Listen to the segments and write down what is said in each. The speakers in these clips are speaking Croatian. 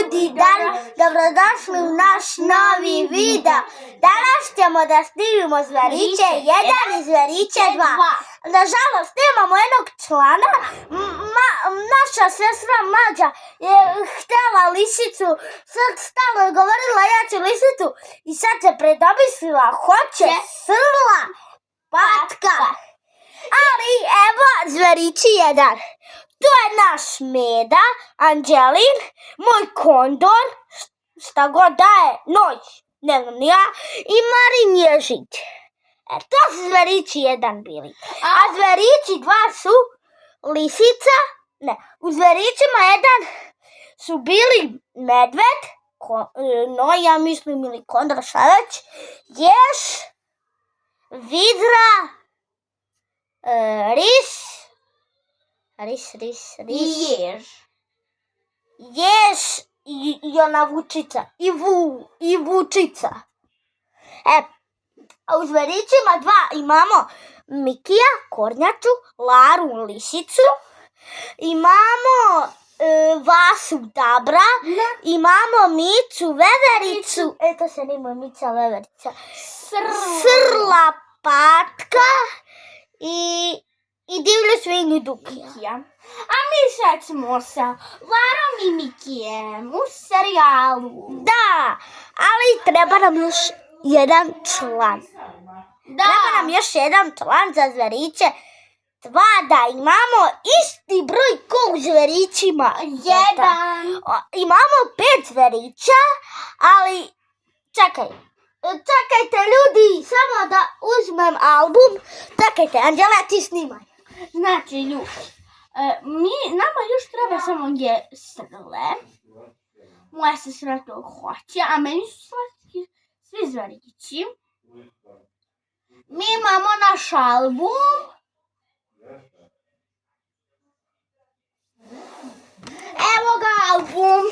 ljudi, dobrodošli u naš novi video. Danas ćemo da snimimo Zveriće 1 i Zveriće 2. Nažalost, nemamo jednog člana. Naša sestra Mađa je htjela lisicu, sad stalno je govorila ja ću lisicu i sad se predomislila, hoće srla patka. Ali evo Zverići 1. To je naš Meda, Anđelin, moj kondor, šta god daje, noć, ne znam ja, i Marin Ježić. To su Zverići 1 bili. A Zverići 2 su lisica, ne, u Zverićima 1 su bili medved, ja mislim ili kondor šaveć, jež, vidra, ris, jež i ona vučica i vučica. A u Zverićima 2 imamo Mikija, kornjaču, Laru, lisicu, imamo Vasu, dabra, imamo Micu, vevericu, to se nema Mica, veverica, srla patka i divlju svinju Dukija. A mi sad smo sa Larom i Mikijem u serijalu. Da, ali treba nam još jedan član. Treba nam još jedan član za Zveriće 2, da imamo isti broj ko u Zverićima 1. Imamo 5 Zverića, ali čekajte ljudi, samo da uzmem album. Čekajte, Anđela, ti snimaj. Znači, ljudi, nama još treba samo srle. Moja sestra to hoće, a meni su slatki svi Zverići. Mi imamo naš album. Evo ga album.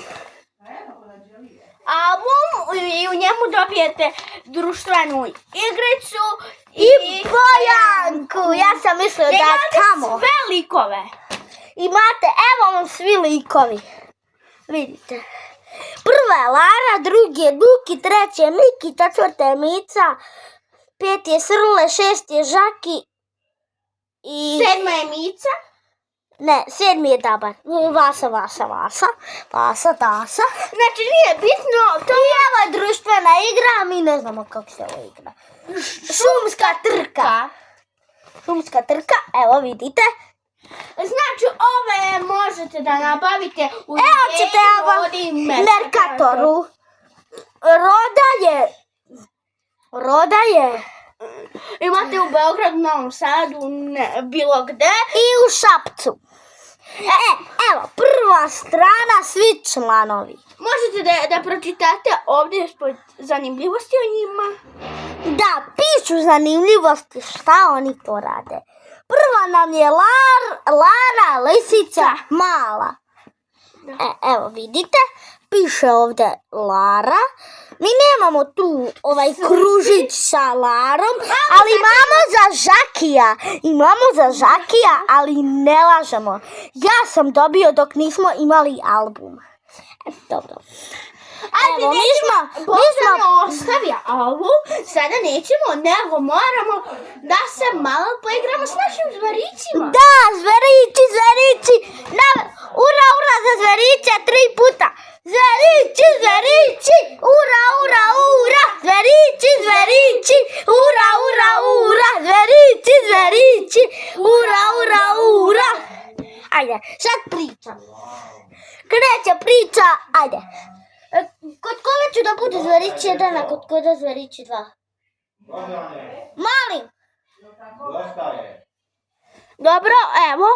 I u njemu dobijete društvenu igricu i bojanku. Ja sam mislila da je tamo. Imate sve likove. Imate, evo vam svi likovi. Vidite. Prva je Lara, drugi je Duki, treći je Miki, četvrta je Mica, 5 je Srle, 6 je Žaki i 7 je Mica. Ne, 7 je Dabar. Vasa, Dasa. Znači nije bitno. To je ova društvena igra, a mi ne znamo kako se ovo igra. Šumska trka, evo vidite. Znači ove možete da nabavite u Merkatoru. Roda je. Imate u Beogradu, Novom Sadu, bilo gde. I u Šapcu. Evo, prva strana, svi članovi. Možete da pročitate ovdje zanimljivosti o njima. Da, pišu zanimljivosti šta oni to rade. Prva nam je Lara, lisica, mala. Evo vidite, piše ovdje Lara. Mi nemamo tu ovaj kružić sa Larom, ali imamo za Žakija, ali ne lažemo. Ja sam dobio dok nismo imali album. Dobro. Evo, mi smo ostavio album, sada nećemo, nego moramo da se malo poigramo s našim Zverićima. Da, Zverići, ura za Zveriće 3 puta. Zverići, ura, Zverići, ura, Zverići, ura. Ajde, sad pričam. Kreće priča, ajde. Kod koga ću da bude Zverići 1, a kod koga Zverići 2? Malim. Dobro, evo.